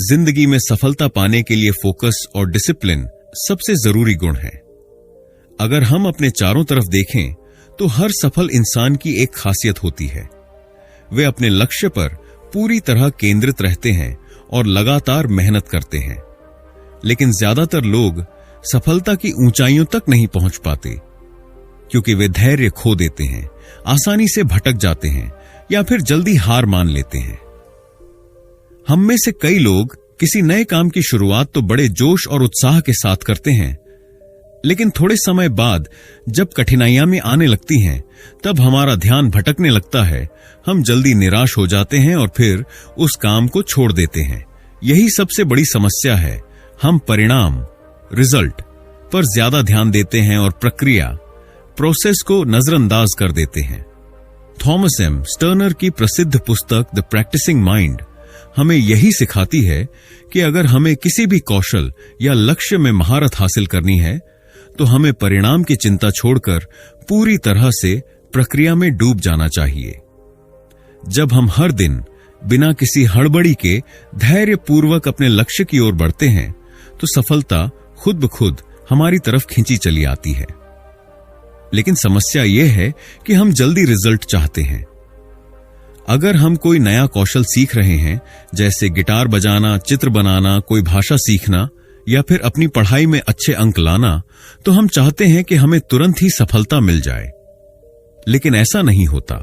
जिंदगी में सफलता पाने के लिए फोकस और डिसिप्लिन सबसे जरूरी गुण है। अगर हम अपने चारों तरफ देखें तो हर सफल इंसान की एक खासियत होती है। वे अपने लक्ष्य पर पूरी तरह केंद्रित रहते हैं और लगातार मेहनत करते हैं। लेकिन ज्यादातर लोग सफलता की ऊंचाइयों तक नहीं पहुंच पाते, क्योंकि वे धैर्य खो देते हैं, आसानी से भटक जाते हैं या फिर जल्दी हार मान लेते हैं। हम में से कई लोग किसी नए काम की शुरुआत तो बड़े जोश और उत्साह के साथ करते हैं, लेकिन थोड़े समय बाद जब कठिनाइयां में आने लगती हैं, तब हमारा ध्यान भटकने लगता है। हम जल्दी निराश हो जाते हैं और फिर उस काम को छोड़ देते हैं। यही सबसे बड़ी समस्या है। हम परिणाम, रिजल्ट पर ज्यादा ध्यान देते हैं और प्रक्रिया, प्रोसेस को नजरअंदाज कर देते हैं। थॉमस एम स्टर्नर की प्रसिद्ध पुस्तक द प्रैक्टिसिंग माइंड हमें यही सिखाती है कि अगर हमें किसी भी कौशल या लक्ष्य में महारत हासिल करनी है, तो हमें परिणाम की चिंता छोड़कर पूरी तरह से प्रक्रिया में डूब जाना चाहिए। जब हम हर दिन बिना किसी हड़बड़ी के धैर्यपूर्वक अपने लक्ष्य की ओर बढ़ते हैं, तो सफलता खुद ब खुद हमारी तरफ खींची चली आती है। लेकिन समस्या यह है कि हम जल्दी रिजल्ट चाहते हैं। अगर हम कोई नया कौशल सीख रहे हैं, जैसे गिटार बजाना, चित्र बनाना, कोई भाषा सीखना या फिर अपनी पढ़ाई में अच्छे अंक लाना, तो हम चाहते हैं कि हमें तुरंत ही सफलता मिल जाए। लेकिन ऐसा नहीं होता।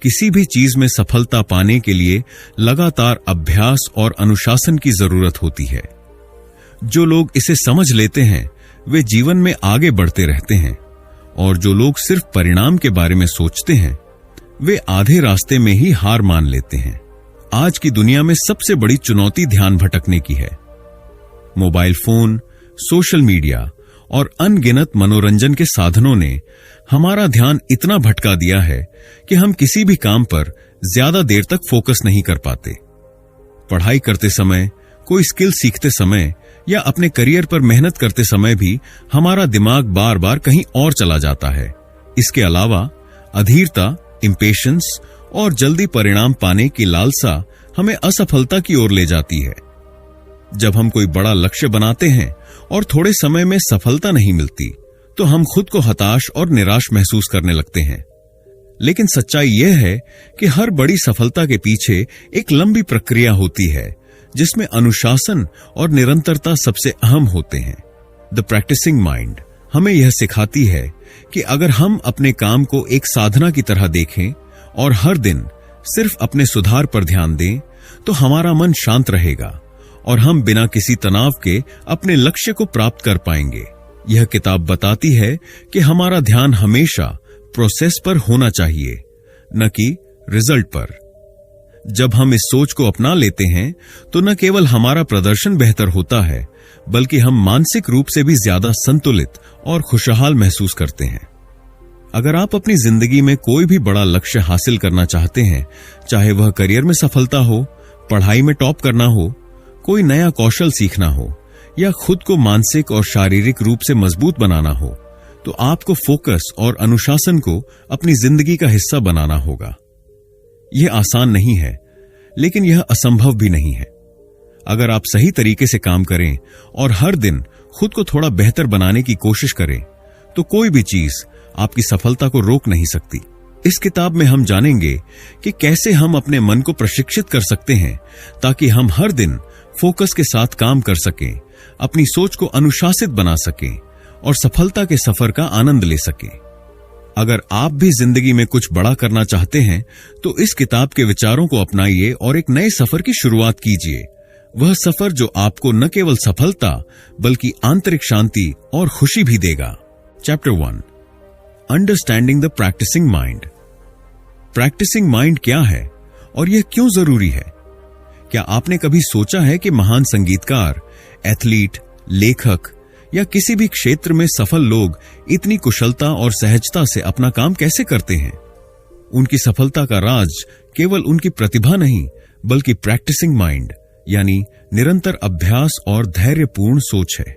किसी भी चीज में सफलता पाने के लिए लगातार अभ्यास और अनुशासन की जरूरत होती है। जो लोग इसे समझ लेते हैं, वे जीवन में आगे बढ़ते रहते हैं, और जो लोग सिर्फ परिणाम के बारे में सोचते हैं, वे आधे रास्ते में ही हार मान लेते हैं। आज की दुनिया में सबसे बड़ी चुनौती ध्यान भटकने की है। मोबाइल फोन, सोशल मीडिया और अनगिनत मनोरंजन के साधनों ने हमारा ध्यान इतना भटका दिया है कि हम किसी भी काम पर ज्यादा देर तक फोकस नहीं कर पाते। पढ़ाई करते समय, कोई स्किल सीखते समय या अपने करियर पर मेहनत करते समय भी हमारा दिमाग बार बार कहीं और चला जाता है। इसके अलावा अधीरता, इंपेशेंस और जल्दी परिणाम पाने की लालसा हमें असफलता की ओर ले जाती है। जब हम कोई बड़ा लक्ष्य बनाते हैं और थोड़े समय में सफलता नहीं मिलती, तो हम खुद को हताश और निराश महसूस करने लगते हैं। लेकिन सच्चाई यह है कि हर बड़ी सफलता के पीछे एक लंबी प्रक्रिया होती है, जिसमें अनुशासन और निरंतरता सबसे अहम होते हैं। द प्रैक्टिसिंग माइंड हमें यह सिखाती है कि अगर हम अपने काम को एक साधना की तरह देखें और हर दिन सिर्फ अपने सुधार पर ध्यान दें, तो हमारा मन शांत रहेगा और हम बिना किसी तनाव के अपने लक्ष्य को प्राप्त कर पाएंगे। यह किताब बताती है कि हमारा ध्यान हमेशा प्रोसेस पर होना चाहिए, न कि रिजल्ट पर। जब हम इस सोच को अपना लेते हैं, तो न केवल हमारा प्रदर्शन बेहतर होता है, बल्कि हम मानसिक रूप से भी ज्यादा संतुलित और खुशहाल महसूस करते हैं। अगर आप अपनी जिंदगी में कोई भी बड़ा लक्ष्य हासिल करना चाहते हैं, चाहे वह करियर में सफलता हो, पढ़ाई में टॉप करना हो, कोई नया कौशल सीखना हो या खुद को मानसिक और शारीरिक रूप से मजबूत बनाना हो, तो आपको फोकस और अनुशासन को अपनी जिंदगी का हिस्सा बनाना होगा। यह आसान नहीं है, लेकिन यह असंभव भी नहीं है। अगर आप सही तरीके से काम करें और हर दिन खुद को थोड़ा बेहतर बनाने की कोशिश करें, तो कोई भी चीज आपकी सफलता को रोक नहीं सकती। इस किताब में हम जानेंगे कि कैसे हम अपने मन को प्रशिक्षित कर सकते हैं, ताकि हम हर दिन फोकस के साथ काम कर सकें, अपनी सोच को अनुशासित बना सकें और सफलता के सफर का आनंद ले सकें। अगर आप भी जिंदगी में कुछ बड़ा करना चाहते हैं, तो इस किताब के विचारों को अपनाइए और एक नए सफर की शुरुआत कीजिए। वह सफर जो आपको न केवल सफलता बल्कि आंतरिक शांति और खुशी भी देगा। Chapter 1, understanding the practising mind. Practising mind क्या है और यह क्यों जरूरी है? क्या आपने कभी सोचा है कि महान संगीतकार, एथलीट, लेखक या किसी भी क्षेत्र में सफल लोग इतनी कुशलता और सहजता से अपना काम कैसे करते हैं? उनकी सफलता का राज केवल उनकी प्रतिभा नहीं, बल्कि प्रैक्टिसिंग माइंड यानी निरंतर अभ्यास और धैर्यपूर्ण सोच है।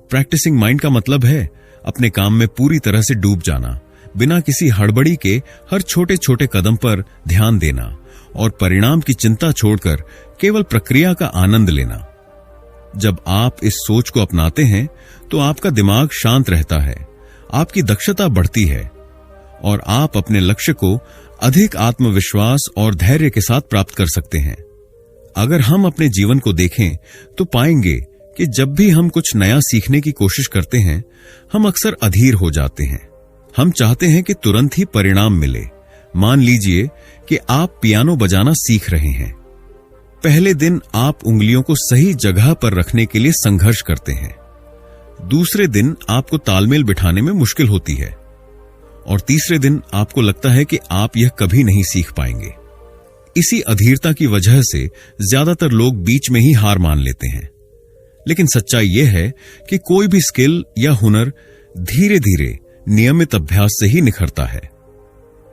प्रैक्टिसिंग माइंड का मतलब है अपने काम में पूरी तरह से डूब जाना, बिना किसी हड़बड़ी के हर छोटे छोटे कदम पर ध्यान देना और परिणाम की चिंता छोड़कर केवल प्रक्रिया का आनंद लेना। जब आप इस सोच को अपनाते हैं तो आपका दिमाग शांत रहता है, आपकी दक्षता बढ़ती है और आप अपने लक्ष्य को अधिक आत्मविश्वास और धैर्य के साथ प्राप्त कर सकते हैं। अगर हम अपने जीवन को देखें तो पाएंगे कि जब भी हम कुछ नया सीखने की कोशिश करते हैं, हम अक्सर अधीर हो जाते हैं। हम चाहते हैं कि तुरंत ही परिणाम मिले। मान लीजिए कि आप पियानो बजाना सीख रहे हैं। पहले दिन आप उंगलियों को सही जगह पर रखने के लिए संघर्ष करते हैं। दूसरे दिन आपको तालमेल बिठाने में मुश्किल होती है और तीसरे दिन आपको लगता है कि आप यह कभी नहीं सीख पाएंगे। इसी अधीरता की वजह से ज्यादातर लोग बीच में ही हार मान लेते हैं। लेकिन सच्चाई यह है कि कोई भी स्किल या हुनर धीरे धीरे नियमित अभ्यास से ही निखरता है।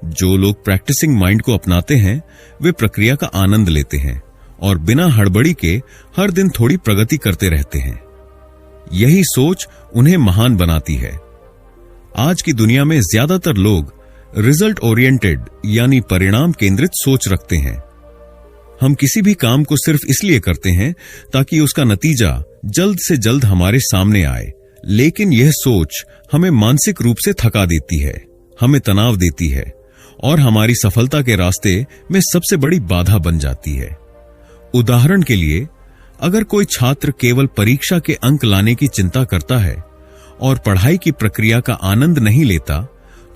जो लोग प्रैक्टिसिंग माइंड को अपनाते हैं वे प्रक्रिया का आनंद लेते हैं और बिना हड़बड़ी के हर दिन थोड़ी प्रगति करते रहते हैं। यही सोच उन्हें महान बनाती है। आज की दुनिया में ज्यादातर लोग रिजल्ट ओरिएंटेड यानी परिणाम केंद्रित सोच रखते हैं। हम किसी भी काम को सिर्फ इसलिए करते हैं ताकि उसका नतीजा जल्द से जल्द हमारे सामने आए, लेकिन यह सोच हमें मानसिक रूप से थका देती है, हमें तनाव देती है और हमारी सफलता के रास्ते में सबसे बड़ी बाधा बन जाती है। उदाहरण के लिए, अगर कोई छात्र केवल परीक्षा के अंक लाने की चिंता करता है और पढ़ाई की प्रक्रिया का आनंद नहीं लेता,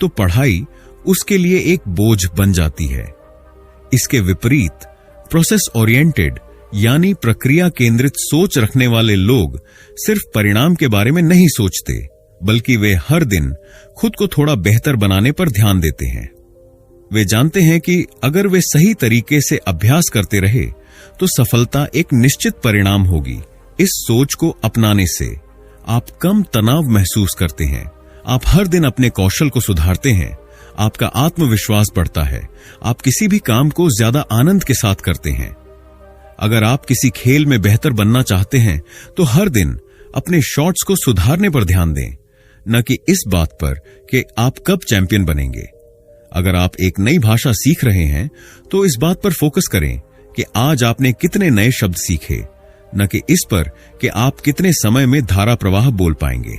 तो पढ़ाई उसके लिए एक बोझ बन जाती है। इसके विपरीत प्रोसेस ओरिएंटेड यानी प्रक्रिया केंद्रित सोच रखने वाले लोग सिर्फ परिणाम के बारे में नहीं सोचते, बल्कि वे हर दिन खुद को थोड़ा बेहतर बनाने पर ध्यान देते हैं। वे जानते हैं कि अगर वे सही तरीके से अभ्यास करते रहे तो सफलता एक निश्चित परिणाम होगी। इस सोच को अपनाने से आप कम तनाव महसूस करते हैं, आप हर दिन अपने कौशल को सुधारते हैं, आपका आत्मविश्वास बढ़ता है, आप किसी भी काम को ज्यादा आनंद के साथ करते हैं। अगर आप किसी खेल में बेहतर बनना चाहते हैं तो हर दिन अपने शॉट्स को सुधारने पर ध्यान दें, न कि इस बात पर कि आप कब चैंपियन बनेंगे। अगर आप एक नई भाषा सीख रहे हैं तो इस बात पर फोकस करें कि आज आपने कितने नए शब्द सीखे, न कि इस पर कि आप कितने समय में धारा प्रवाह बोल पाएंगे।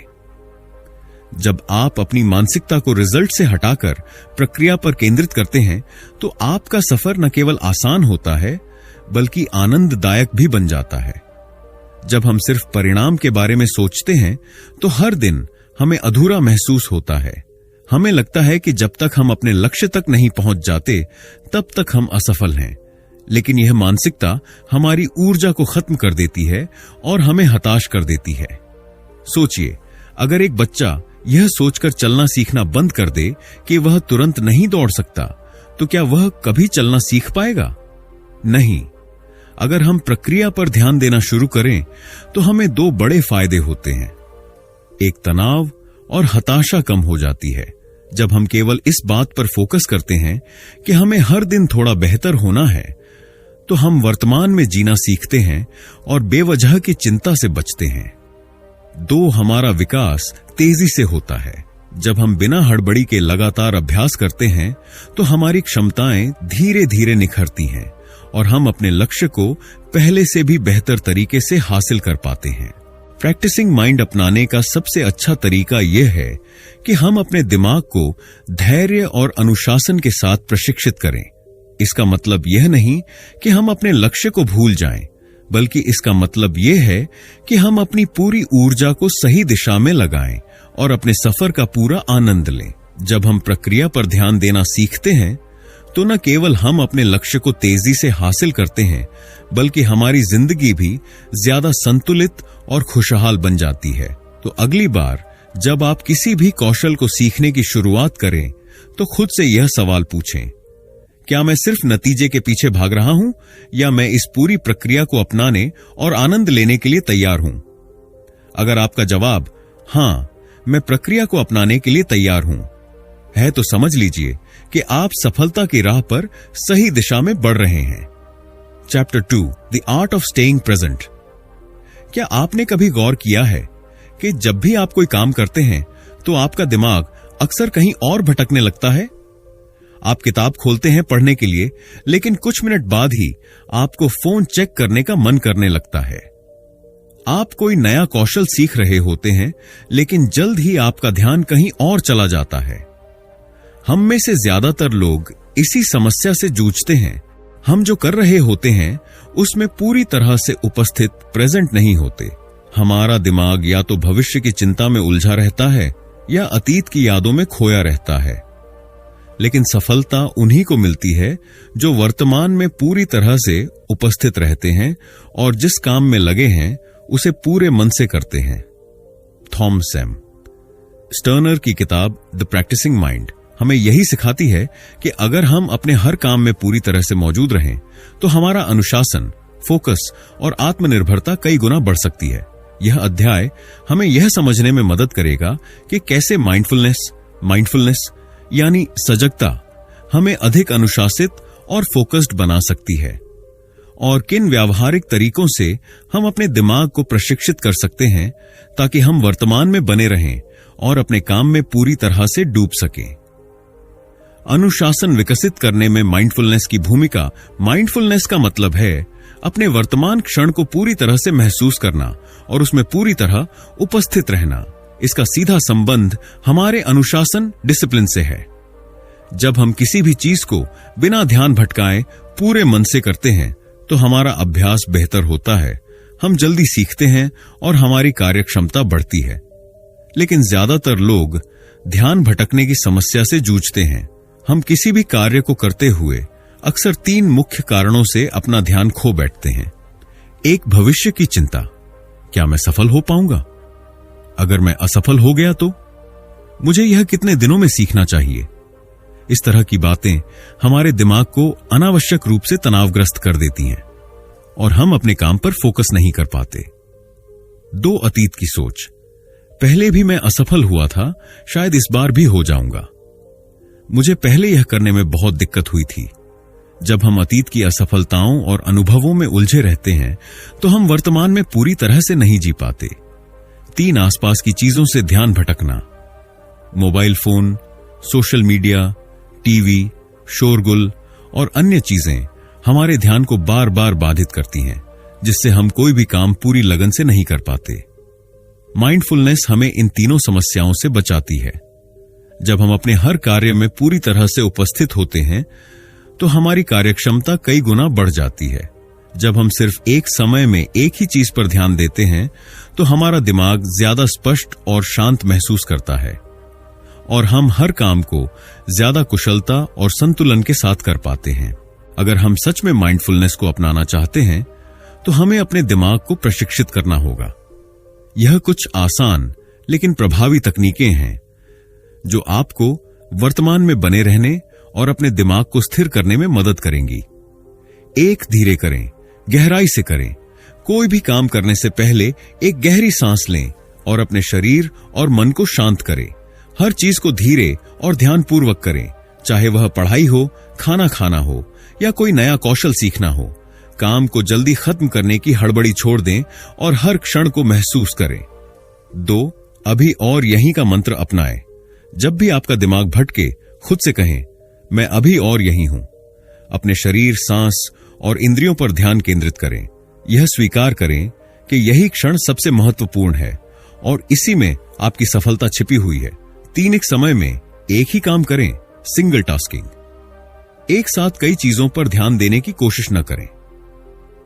जब आप अपनी मानसिकता को रिजल्ट से हटाकर प्रक्रिया पर केंद्रित करते हैं तो आपका सफर न केवल आसान होता है बल्कि आनंददायक भी बन जाता है। जब हम सिर्फ परिणाम के बारे में सोचते हैं तो हर दिन हमें अधूरा महसूस होता है। हमें लगता है कि जब तक हम अपने लक्ष्य तक नहीं पहुंच जाते तब तक हम असफल हैं। लेकिन यह मानसिकता हमारी ऊर्जा को खत्म कर देती है और हमें हताश कर देती है। सोचिए, अगर एक बच्चा यह सोचकर चलना सीखना बंद कर दे कि वह तुरंत नहीं दौड़ सकता, तो क्या वह कभी चलना सीख पाएगा? नहीं। अगर हम प्रक्रिया पर ध्यान देना शुरू करें तो हमें दो बड़े फायदे होते हैं। एक, तनाव और हताशा कम हो जाती है। जब हम केवल इस बात पर फोकस करते हैं कि हमें हर दिन थोड़ा बेहतर होना है, तो हम वर्तमान में जीना सीखते हैं और बेवजह की चिंता से बचते हैं। दो, हमारा विकास तेजी से होता है। जब हम बिना हड़बड़ी के लगातार अभ्यास करते हैं तो हमारी क्षमताएं धीरे धीरे निखरती हैं और हम अपने लक्ष्य को पहले से भी बेहतर तरीके से हासिल कर पाते हैं। प्रैक्टिसिंग माइंड अपनाने का सबसे अच्छा तरीका यह है कि हम अपने दिमाग को धैर्य और अनुशासन के साथ प्रशिक्षित करें। इसका मतलब यह नहीं कि हम अपने लक्ष्य को भूल जाएं, बल्कि इसका मतलब यह है कि हम अपनी पूरी ऊर्जा को सही दिशा में लगाएं और अपने सफर का पूरा आनंद लें। जब हम प्रक्रिया पर ध्यान देना सीखते हैं तो न केवल हम अपने लक्ष्य को तेजी से हासिल करते हैं, बल्कि हमारी जिंदगी भी ज्यादा संतुलित और खुशहाल बन जाती है। तो अगली बार जब आप किसी भी कौशल को सीखने की शुरुआत करें तो खुद से यह सवाल पूछें, क्या मैं सिर्फ नतीजे के पीछे भाग रहा हूं या मैं इस पूरी प्रक्रिया को अपनाने और आनंद लेने के लिए तैयार हूं? अगर आपका जवाब हां, मैं प्रक्रिया को अपनाने के लिए तैयार हूं है, तो समझ लीजिए कि आप सफलता की राह पर सही दिशा में बढ़ रहे हैं। Chapter 2, the art of staying present. क्या आपने कभी गौर किया है कि जब भी आप कोई काम करते हैं तो आपका दिमाग अक्सर कहीं और भटकने लगता है? आप किताब खोलते हैं पढ़ने के लिए, लेकिन कुछ मिनट बाद ही आपको फोन चेक करने का मन करने लगता है। आप कोई नया कौशल सीख रहे होते हैं, लेकिन जल्द ही आपका ध्यान कहीं और चला जाता है। हम में से ज्यादातर लोग इसी समस्या से जूझते हैं। हम जो कर रहे होते हैं उसमें पूरी तरह से उपस्थित, प्रेजेंट नहीं होते। हमारा दिमाग या तो भविष्य की चिंता में उलझा रहता है या अतीत की यादों में खोया रहता है। लेकिन सफलता उन्हीं को मिलती है जो वर्तमान में पूरी तरह से उपस्थित रहते हैं और जिस काम में लगे हैं उसे पूरे मन से करते हैं। थॉमस सैम स्टर्नर की किताब द प्रैक्टिसिंग माइंड हमें यही सिखाती है कि अगर हम अपने हर काम में पूरी तरह से मौजूद रहें तो हमारा अनुशासन, फोकस और आत्मनिर्भरता कई गुना बढ़ सकती है। यह अध्याय हमें यह समझने में मदद करेगा कि कैसे माइंडफुलनेस यानी सजगता हमें अधिक अनुशासित और फोकस्ड बना सकती है, और किन व्यावहारिक तरीकों से हम अपने दिमाग को प्रशिक्षित कर सकते हैं ताकि हम वर्तमान में बने रहें और अपने काम में पूरी तरह से डूब सकें। अनुशासन विकसित करने में माइंडफुलनेस की भूमिका। माइंडफुलनेस का मतलब है अपने वर्तमान क्षण को पूरी तरह से महसूस करना और उसमें पूरी तरह उपस्थित रहना। इसका सीधा संबंध हमारे अनुशासन, डिसिप्लिन से है। जब हम किसी भी चीज को बिना ध्यान भटकाए पूरे मन से करते हैं तो हमारा अभ्यास बेहतर होता है, हम जल्दी सीखते हैं और हमारी कार्यक्षमता बढ़ती है। लेकिन ज्यादातर लोग ध्यान भटकने की समस्या से जूझते हैं। हम किसी भी कार्य को करते हुए अक्सर 3 मुख्य कारणों से अपना ध्यान खो बैठते हैं। एक, भविष्य की चिंता। क्या मैं सफल हो पाऊंगा? अगर मैं असफल हो गया तो? मुझे यह कितने दिनों में सीखना चाहिए? इस तरह की बातें हमारे दिमाग को अनावश्यक रूप से तनावग्रस्त कर देती हैं और हम अपने काम पर फोकस नहीं कर पाते। 2, अतीत की सोच। पहले भी मैं असफल हुआ था, शायद इस बार भी हो जाऊंगा। मुझे पहले यह करने में बहुत दिक्कत हुई थी। जब हम अतीत की असफलताओं और अनुभवों में उलझे रहते हैं तो हम वर्तमान में पूरी तरह से नहीं जी पाते। 3, आसपास की चीजों से ध्यान भटकना। Mobile phone, social media, TV, शोरगुल और अन्य चीजें हमारे ध्यान को बार बार बाधित करती हैं, जिससे हम कोई भी काम पूरी लगन से नहीं कर पाते। माइंडफुलनेस हमें इन तीनों समस्याओं से बचाती है। जब हम अपने हर कार्य में पूरी तरह से उपस्थित होते हैं तो हमारी कार्यक्षमता कई गुना बढ़ जाती है। जब हम सिर्फ एक समय में एक ही चीज पर ध्यान देते हैं तो हमारा दिमाग ज्यादा स्पष्ट और शांत महसूस करता है और हम हर काम को ज्यादा कुशलता और संतुलन के साथ कर पाते हैं। अगर हम सच में माइंडफुलनेस को अपनाना चाहते हैं तो हमें अपने दिमाग को प्रशिक्षित करना होगा। यह कुछ आसान लेकिन प्रभावी तकनीकें हैं जो आपको वर्तमान में बने रहने और अपने दिमाग को स्थिर करने में मदद करेंगी। 1, धीरे करें, गहराई से करें। कोई भी काम करने से पहले एक गहरी सांस लें और अपने शरीर और मन को शांत करें। हर चीज को धीरे और ध्यानपूर्वक करें, चाहे वह पढ़ाई हो, खाना खाना हो या कोई नया कौशल सीखना हो। काम को जल्दी खत्म करने की हड़बड़ी छोड़ दें और हर क्षण को महसूस करें। 2, अभी और यहीं का मंत्र अपनाएं। जब भी आपका दिमाग भटके, खुद से कहें, मैं अभी और यहीं हूं। अपने शरीर, सांस और इंद्रियों पर ध्यान केंद्रित करें। यह स्वीकार करें कि यही क्षण सबसे महत्वपूर्ण है और इसी में आपकी सफलता छिपी हुई है। 3, एक समय में एक ही काम करें, सिंगल टास्किंग। एक साथ कई चीजों पर ध्यान देने की कोशिश न करें।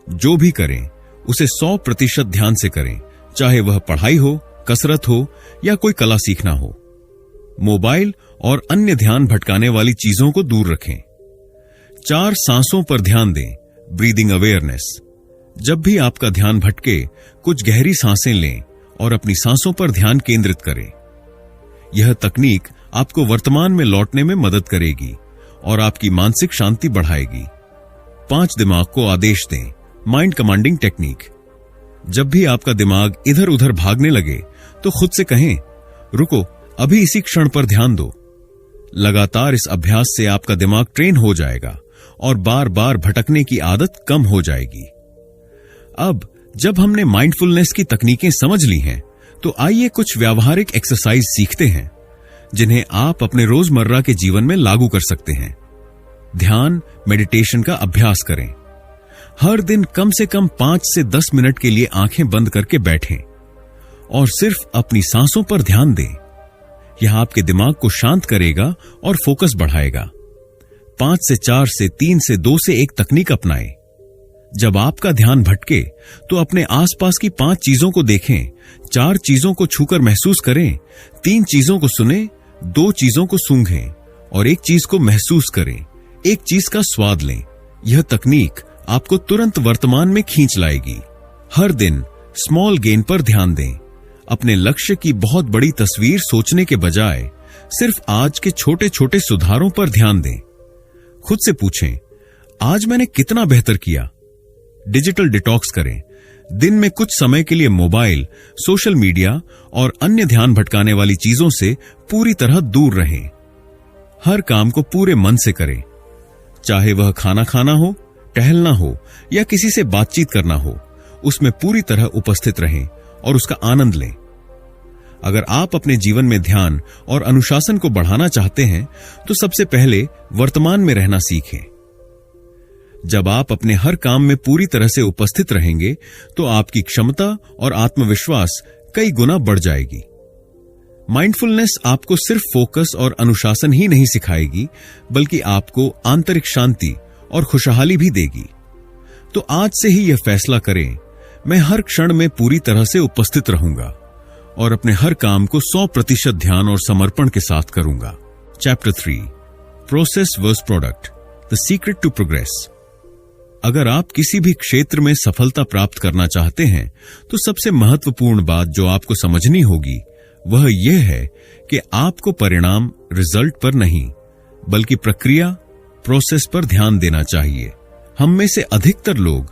जो भी करें उसे 100% ध्यान से करें, चाहे वह पढ़ाई हो, कसरत हो या कोई कला सीखना हो। मोबाइल और अन्य ध्यान भटकाने वाली चीजों को दूर रखें। 4, सांसों पर ध्यान दें, ब्रीदिंग अवेयरनेस। जब भी आपका ध्यान भटके, कुछ गहरी सांसें लें और अपनी सांसों पर ध्यान केंद्रित करें। यह तकनीक आपको वर्तमान में लौटने में मदद करेगी और आपकी मानसिक शांति बढ़ाएगी। 5, दिमाग को आदेश दें, माइंड कमांडिंग टेक्निक। जब भी आपका दिमाग इधर उधर भागने लगे तो खुद से कहें, रुको, अभी इसी क्षण पर ध्यान दो। लगातार इस अभ्यास से आपका दिमाग ट्रेन हो जाएगा और बार बार भटकने की आदत कम हो जाएगी। अब जब हमने माइंडफुलनेस की तकनीकें समझ ली हैं, तो आइए कुछ व्यावहारिक एक्सरसाइज सीखते हैं जिन्हें आप अपने रोजमर्रा के जीवन में लागू कर सकते हैं। ध्यान, मेडिटेशन का अभ्यास करें। हर दिन कम से कम 5 से 10 मिनट के लिए आंखें बंद करके बैठें और सिर्फ अपनी सांसों पर ध्यान दें। यह आपके दिमाग को शांत करेगा और फोकस बढ़ाएगा। 5 से 4 से 3 से 2 से 1 तकनीक अपनाएं। जब आपका ध्यान भटके तो अपने आसपास की 5 चीजों को देखें, 4 चीजों को छूकर महसूस करें, 3 चीजों को सुनें, 2 चीजों को सूंघें और 1 चीज को महसूस करें। एक चीज का स्वाद लें। यह तकनीक आपको तुरंत वर्तमान में खींच लाएगी। हर दिन स्मॉल गेन पर ध्यान दें। अपने लक्ष्य की बहुत बड़ी तस्वीर सोचने के बजाय सिर्फ आज के छोटे छोटे सुधारों पर ध्यान दें। खुद से पूछें, आज मैंने कितना बेहतर किया। डिजिटल डिटॉक्स करें। दिन में कुछ समय के लिए मोबाइल, सोशल मीडिया और अन्य ध्यान भटकाने वाली चीजों से पूरी तरह दूर रहें। हर काम को पूरे मन से करें, चाहे वह खाना खाना हो, टहलना हो या किसी से बातचीत करना हो। उसमें पूरी तरह उपस्थित रहें और उसका आनंद लें। अगर आप अपने जीवन में ध्यान और अनुशासन को बढ़ाना चाहते हैं तो सबसे पहले वर्तमान में रहना सीखें। जब आप अपने हर काम में पूरी तरह से उपस्थित रहेंगे तो आपकी क्षमता और आत्मविश्वास कई गुना बढ़ जाएगी। माइंडफुलनेस आपको सिर्फ फोकस और अनुशासन ही नहीं सिखाएगी, बल्कि आपको आंतरिक शांति और खुशहाली भी देगी। तो आज से ही यह फैसला करें, मैं हर क्षण में पूरी तरह से उपस्थित रहूंगा और अपने हर काम को 100% ध्यान और समर्पण के साथ करूंगा। Chapter 3, process versus product, the secret to progress. अगर आप किसी भी क्षेत्र में सफलता प्राप्त करना चाहते हैं तो सबसे महत्वपूर्ण बात जो आपको समझनी होगी वह यह है कि आपको परिणाम, रिजल्ट पर नहीं बल्कि प्रक्रिया, प्रोसेस पर ध्यान देना चाहिए। हम में से अधिकतर लोग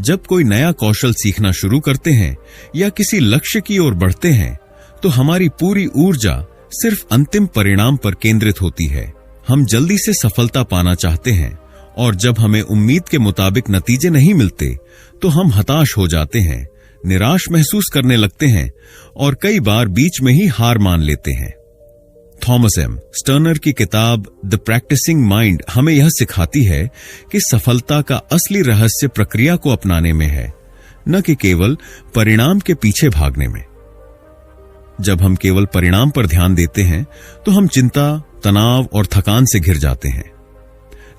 जब कोई नया कौशल सीखना शुरू करते हैं या किसी लक्ष्य की ओर बढ़ते हैं तो हमारी पूरी ऊर्जा सिर्फ अंतिम परिणाम पर केंद्रित होती है। हम जल्दी से सफलता पाना चाहते हैं और जब हमें उम्मीद के मुताबिक नतीजे नहीं मिलते तो हम हताश हो जाते हैं, निराश महसूस करने लगते हैं और कई बार बीच में ही हार मान लेते हैं। थॉमस एम स्टर्नर की किताब द प्रैक्टिसिंग माइंड हमें यह सिखाती है कि सफलता का असली रहस्य प्रक्रिया को अपनाने में है, न कि केवल परिणाम के पीछे भागने में। जब हम केवल परिणाम पर ध्यान देते हैं तो हम चिंता, तनाव और थकान से घिर जाते हैं।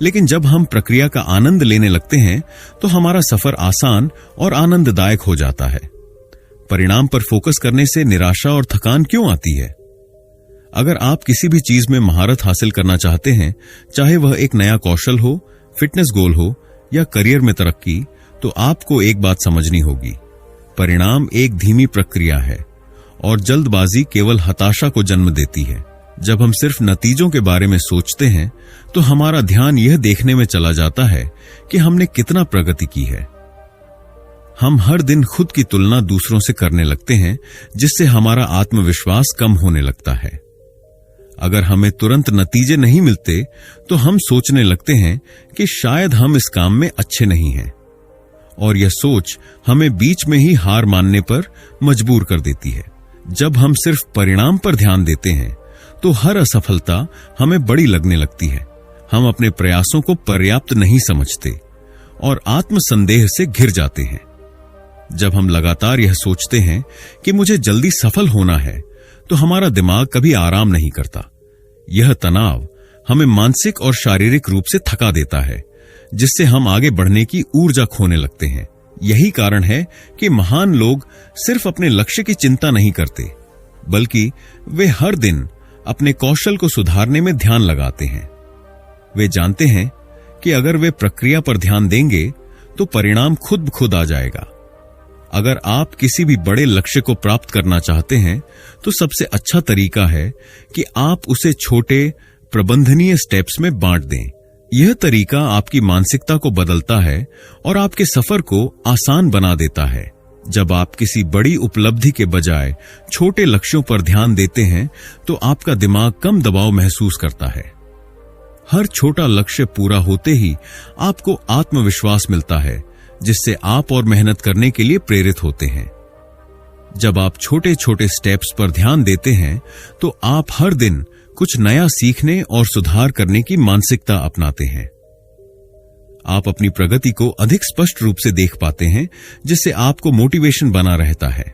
लेकिन जब हम प्रक्रिया का आनंद लेने लगते हैं तो हमारा सफर आसान और आनंददायक हो जाता है। परिणाम पर फोकस करने से निराशा और थकान क्यों आती है? अगर आप किसी भी चीज में महारत हासिल करना चाहते हैं, चाहे वह एक नया कौशल हो, फिटनेस गोल हो या करियर में तरक्की, तो आपको एक बात समझनी होगी, परिणाम एक धीमी प्रक्रिया है और जल्दबाजी केवल हताशा को जन्म देती है। जब हम सिर्फ नतीजों के बारे में सोचते हैं तो हमारा ध्यान यह देखने में चला जाता है कि हमने कितना प्रगति की है। हम हर दिन खुद की तुलना दूसरों से करने लगते हैं, जिससे हमारा आत्मविश्वास कम होने लगता है। अगर हमें तुरंत नतीजे नहीं मिलते तो हम सोचने लगते हैं कि शायद हम इस काम में अच्छे नहीं हैं, और यह सोच हमें बीच में ही हार मानने पर मजबूर कर देती है। जब हम सिर्फ परिणाम पर ध्यान देते हैं तो हर असफलता हमें बड़ी लगने लगती है। हम अपने प्रयासों को पर्याप्त नहीं समझते और आत्मसंदेह से घिर जाते हैं। जब हम लगातार यह सोचते हैं कि मुझे जल्दी सफल होना है तो हमारा दिमाग कभी आराम नहीं करता। यह तनाव हमें मानसिक और शारीरिक रूप से थका देता है, जिससे हम आगे बढ़ने की ऊर्जा खोने लगते हैं। यही कारण है कि महान लोग सिर्फ अपने लक्ष्य की चिंता नहीं करते, बल्कि वे हर दिन अपने कौशल को सुधारने में ध्यान लगाते हैं। वे जानते हैं कि अगर वे प्रक्रिया पर ध्यान देंगे तो परिणाम खुद ब खुद आ जाएगा। अगर आप किसी भी बड़े लक्ष्य को प्राप्त करना चाहते हैं तो सबसे अच्छा तरीका है कि आप उसे छोटे, प्रबंधनीय स्टेप्स में बांट दें। यह तरीका आपकी मानसिकता को बदलता है और आपके सफर को आसान बना देता है। जब आप किसी बड़ी उपलब्धि के बजाय छोटे लक्ष्यों पर ध्यान देते हैं तो आपका दिमाग कम दबाव महसूस करता है। हर छोटा लक्ष्य पूरा होते ही आपको आत्मविश्वास मिलता है, जिससे आप और मेहनत करने के लिए प्रेरित होते हैं। जब आप छोटे छोटे स्टेप्स पर ध्यान देते हैं तो आप हर दिन कुछ नया सीखने और सुधार करने की मानसिकता अपनाते हैं। आप अपनी प्रगति को अधिक स्पष्ट रूप से देख पाते हैं, जिससे आपको मोटिवेशन बना रहता है।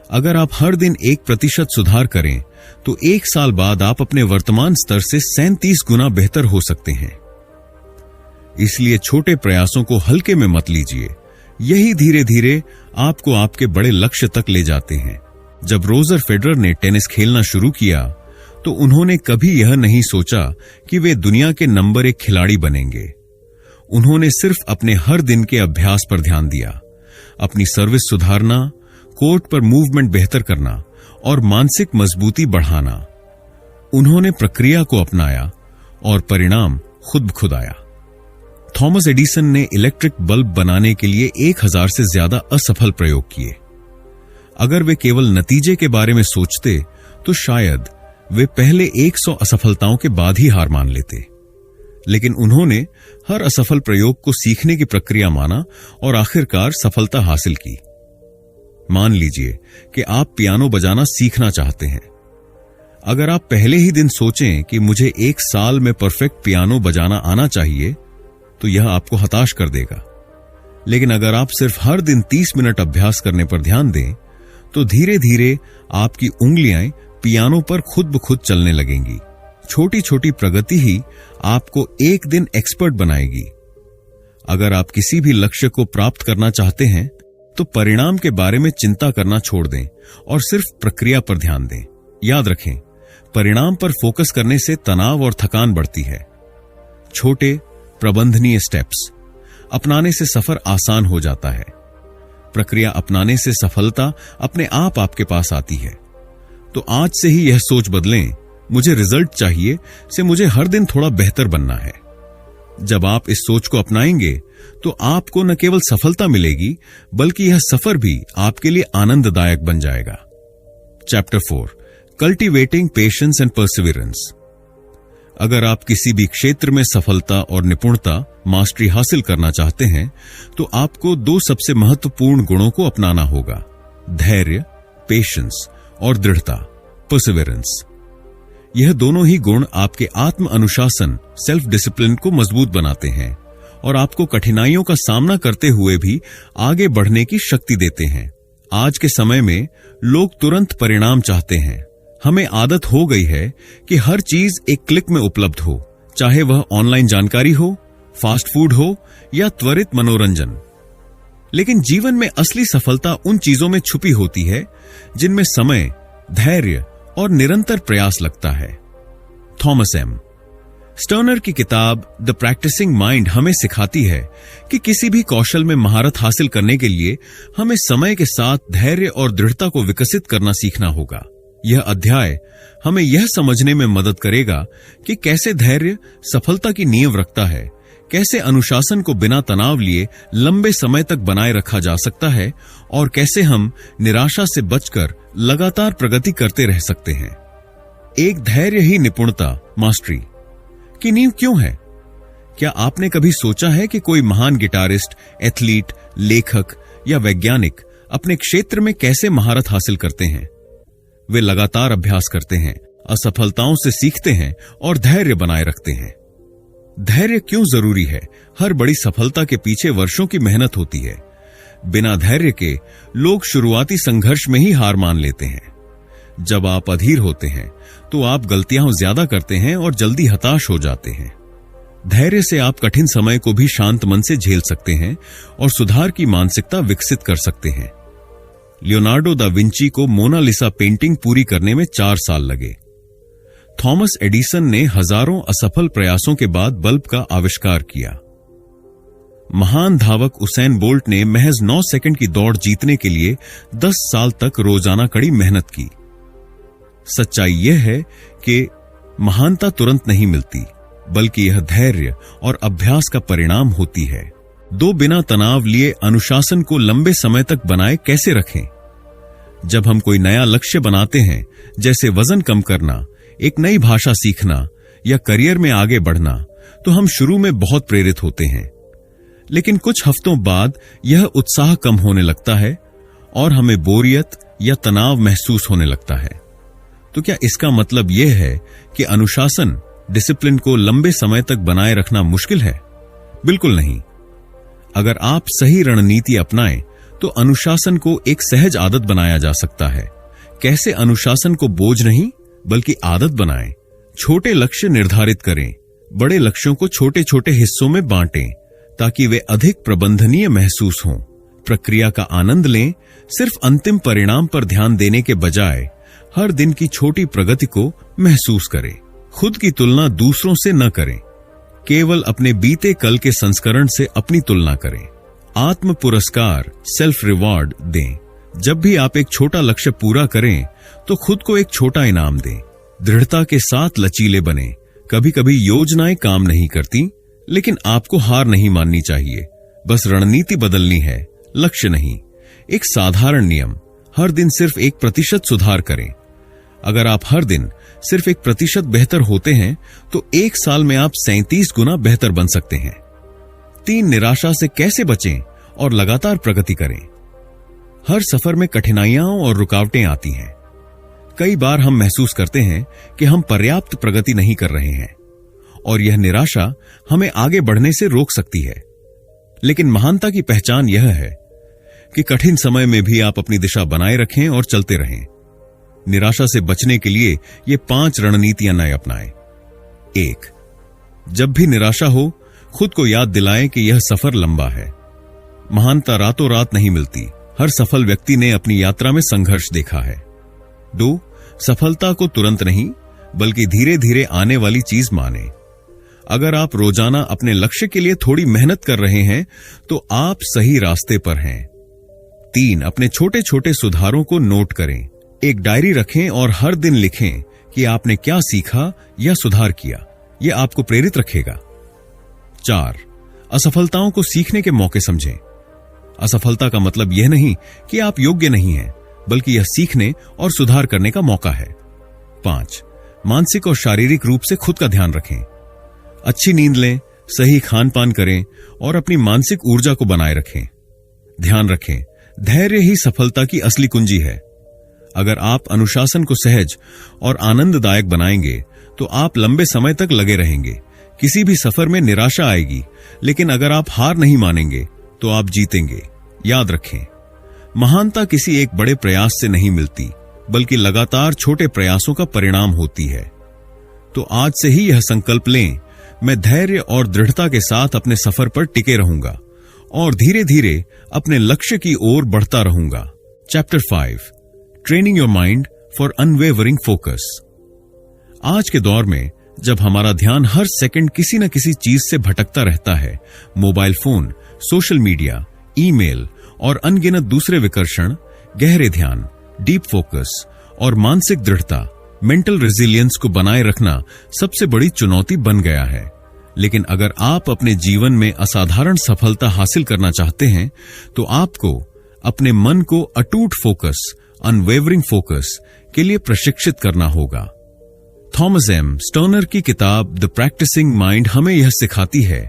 अगर आप हर दिन 1% सुधार करें तो 1 साल बाद आप अपने वर्तमान स्तर से 37 गुना बेहतर हो सकते हैं। इसलिए छोटे प्रयासों को हल्के में मत लीजिए, यही धीरे धीरे आपको आपके बड़े लक्ष्य तक ले जाते हैं। जब रोजर फेडरर ने टेनिस खेलना शुरू किया तो उन्होंने कभी यह नहीं सोचा कि वे दुनिया के नंबर 1 खिलाड़ी बनेंगे। उन्होंने सिर्फ अपने हर दिन के अभ्यास पर ध्यान दिया, अपनी सर्विस सुधारना, कोर्ट पर मूवमेंट बेहतर करना और मानसिक मजबूती बढ़ाना। उन्होंने प्रक्रिया को अपनाया और परिणाम खुद ब खुद आया। थॉमस एडिसन ने इलेक्ट्रिक बल्ब बनाने के लिए 1000 से ज्यादा असफल प्रयोग किए। अगर वे केवल नतीजे के बारे में सोचते तो शायद वे पहले 100 असफलताओं के बाद ही हार मान लेते। लेकिन उन्होंने हर असफल प्रयोग को सीखने की प्रक्रिया माना और आखिरकार सफलता हासिल की। मान लीजिए कि आप पियानो बजाना सीखना चाहते हैं। अगर आप पहले ही दिन सोचें कि मुझे 1 साल में परफेक्ट पियानो बजाना आना चाहिए, तो यह आपको हताश कर देगा। लेकिन अगर आप सिर्फ हर दिन 30 मिनट अभ्यास करने पर ध्यान दें, तो धीरे धीरे आपकी उंगलियां पियानो पर खुद ब खुद चलने लगेंगी। छोटी छोटी प्रगति ही आपको एक दिन एक्सपर्ट बनाएगी। अगर आप किसी भी लक्ष्य को प्राप्त करना चाहते हैं तो परिणाम के बारे में चिंता करना छोड़ दें और सिर्फ प्रक्रिया पर ध्यान दें। याद रखें, परिणाम पर फोकस करने से तनाव और थकान बढ़ती है। छोटे प्रबंधनीय स्टेप्स अपनाने से सफर आसान हो जाता है। प्रक्रिया अपनाने से सफलता अपने आप आपके पास आती है। तो आज से ही यह सोच बदलें, मुझे रिजल्ट चाहिए से मुझे हर दिन थोड़ा बेहतर बनना है। जब आप इस सोच को अपनाएंगे तो आपको न केवल सफलता मिलेगी, बल्कि यह सफर भी आपके लिए आनंददायक बन जाएगा। Chapter 4, cultivating patience and Perseverance. अगर आप किसी भी क्षेत्र में सफलता और निपुणता, मास्टरी हासिल करना चाहते हैं, तो आपको 2 सबसे महत्वपूर्ण गुणों को अपनाना होगा: धैर्य, पेशेंस, और दृढ़ता, परसिवियरेंस। यह दोनों ही गुण आपके आत्म अनुशासन, सेल्फ डिसिप्लिन को मजबूत बनाते हैं और आपको कठिनाइयों का सामना करते हुए भी आगे बढ़ने की शक्ति देते हैं। आज के समय में लोग तुरंत परिणाम चाहते हैं। हमें आदत हो गई है कि हर चीज एक क्लिक में उपलब्ध हो, चाहे वह ऑनलाइन जानकारी हो, फास्ट फूड हो या त्वरित मनोरंजन। लेकिन जीवन में असली सफलता उन चीजों में छुपी होती है जिनमें समय, धैर्य और निरंतर प्रयास लगता है। थॉमस एम स्टर्नर की किताब द प्रैक्टिसिंग माइंड हमें सिखाती है कि किसी भी कौशल में महारत हासिल करने के लिए हमें समय के साथ धैर्य और दृढ़ता को विकसित करना सीखना होगा। यह अध्याय हमें यह समझने में मदद करेगा कि कैसे धैर्य सफलता की नींव रखता है, कैसे अनुशासन को बिना तनाव लिए लंबे समय तक बनाए रखा जा सकता है और कैसे हम निराशा से बचकर लगातार प्रगति करते रह सकते हैं। एक धैर्य ही निपुणता, मास्टरी की नींव क्यों है? क्या आपने कभी सोचा है कि कोई महान गिटारिस्ट, एथलीट, लेखक या वैज्ञानिक अपने क्षेत्र में कैसे महारत हासिल करते हैं? वे लगातार अभ्यास करते हैं, असफलताओं से सीखते हैं और धैर्य बनाए रखते हैं। धैर्य क्यों जरूरी है? हर बड़ी सफलता के पीछे वर्षों की मेहनत होती है। बिना धैर्य के लोग शुरुआती संघर्ष में ही हार मान लेते हैं। जब आप अधीर होते हैं तो आप गलतियां ज्यादा करते हैं और जल्दी हताश हो जाते हैं। धैर्य से आप कठिन समय को भी शांत मन से झेल सकते हैं और सुधार की मानसिकता विकसित कर सकते हैं। लियोनार्डो दा विंची को मोनालिसा पेंटिंग पूरी करने में 4 साल लगे। थॉमस एडिसन ने हजारों असफल प्रयासों के बाद बल्ब का आविष्कार किया। महान धावक उसेन बोल्ट ने महज 9 सेकंड की दौड़ जीतने के लिए 10 साल तक रोजाना कड़ी मेहनत की। सच्चाई यह है कि महानता तुरंत नहीं मिलती, बल्कि यह धैर्य और अभ्यास का परिणाम होती है। बिना तनाव लिए अनुशासन को लंबे समय तक बनाए कैसे रखें? जब हम कोई नया लक्ष्य बनाते हैं, जैसे वजन कम करना, एक नई भाषा सीखना या करियर में आगे बढ़ना, तो हम शुरू में बहुत प्रेरित होते हैं। लेकिन कुछ हफ्तों बाद यह उत्साह कम होने लगता है और हमें बोरियत या तनाव महसूस होने लगता है। तो क्या इसका मतलब यह है कि अनुशासन, डिसिप्लिन को लंबे समय तक बनाए रखना मुश्किल है? बिल्कुल नहीं। अगर आप सही रणनीति अपनाएं तो अनुशासन को एक सहज आदत बनाया जा सकता है। कैसे अनुशासन को बोझ नहीं बल्कि आदत बनाएं। छोटे लक्ष्य निर्धारित करें, बड़े लक्ष्यों को छोटे छोटे हिस्सों में बांटें ताकि वे अधिक प्रबंधनीय महसूस हों। प्रक्रिया का आनंद लें, सिर्फ अंतिम परिणाम पर ध्यान देने के बजाय हर दिन की छोटी प्रगति को महसूस करें। खुद की तुलना दूसरों से न करें, केवल अपने बीते कल के संस्करण से अपनी तुलना करें। आत्म पुरस्कार, सेल्फ रिवॉर्ड दें। जब भी आप एक छोटा लक्ष्य पूरा करें तो खुद को एक छोटा इनाम दें। दृढ़ता के साथ लचीले बने। कभी कभी योजनाएं काम नहीं करती, लेकिन आपको हार नहीं माननी चाहिए। बस रणनीति बदलनी है, लक्ष्य नहीं। एक साधारण नियम, हर दिन सिर्फ 1% सुधार करें। अगर आप हर दिन सिर्फ 1% बेहतर होते हैं तो 1 साल में आप 37 गुना बेहतर बन सकते हैं। 3, निराशा से कैसे बचें और लगातार प्रगति करें। हर सफर में कठिनाइयां और रुकावटें आती हैं। कई बार हम महसूस करते हैं कि हम पर्याप्त प्रगति नहीं कर रहे हैं और यह निराशा हमें आगे बढ़ने से रोक सकती है। लेकिन महानता की पहचान यह है कि कठिन समय में भी आप अपनी दिशा बनाए रखें और चलते रहें। निराशा से बचने के लिए ये 5 रणनीतियां नए अपनाएं। 1, जब भी निराशा हो खुद को याद दिलाएं कि यह सफर लंबा है। महानता रातों रात नहीं मिलती। हर सफल व्यक्ति ने अपनी यात्रा में संघर्ष देखा है। 2, सफलता को तुरंत नहीं बल्कि धीरे धीरे आने वाली चीज माने। अगर आप रोजाना अपने लक्ष्य के लिए थोड़ी मेहनत कर रहे हैं तो आप सही रास्ते पर हैं। 3, अपने छोटे छोटे सुधारों को नोट करें। एक डायरी रखें और हर दिन लिखें कि आपने क्या सीखा या सुधार किया। यह आपको प्रेरित रखेगा। 4, असफलताओं को सीखने के मौके समझें। असफलता का मतलब यह नहीं कि आप योग्य नहीं हैं, बल्कि यह सीखने और सुधार करने का मौका है। 5, मानसिक और शारीरिक रूप से खुद का ध्यान रखें। अच्छी नींद लें, सही खान पान करें और अपनी मानसिक ऊर्जा को बनाए रखें। ध्यान रखें, धैर्य ही सफलता की असली कुंजी है। अगर आप अनुशासन को सहज और आनंददायक बनाएंगे तो आप लंबे समय तक लगे रहेंगे। किसी भी सफर में निराशा आएगी, लेकिन अगर आप हार नहीं मानेंगे तो आप जीतेंगे। याद रखें, महानता किसी एक बड़े प्रयास से नहीं मिलती, बल्कि लगातार छोटे प्रयासों का परिणाम होती है। तो आज से ही यह संकल्प लें, मैं धैर्य और दृढ़ता के साथ अपने सफर पर टिके रहूंगा और धीरे धीरे अपने लक्ष्य की ओर बढ़ता रहूंगा। Chapter 5, training your mind for unwavering focus. आज के दौर में जब हमारा ध्यान हर सेकंड किसी न किसी चीज से भटकता रहता है, mobile phone, social media, email और अनगिनत दूसरे विकर्षण, गहरे ध्यान, डीप फोकस और मानसिक दृढ़ता, मेंटल रेजिलियंस को बनाए रखना सबसे बड़ी चुनौती बन गया है। लेकिन अगर आप अपने जीवन में असाधारण सफलता हासिल करना चाहते हैं तो आपको अपने मन को अटूट फोकस, अनवेवरिंग फोकस के लिए प्रशिक्षित करना होगा। थॉमस एम स्टर्नर की किताब द प्रैक्टिसिंग माइंड हमें यह सिखाती है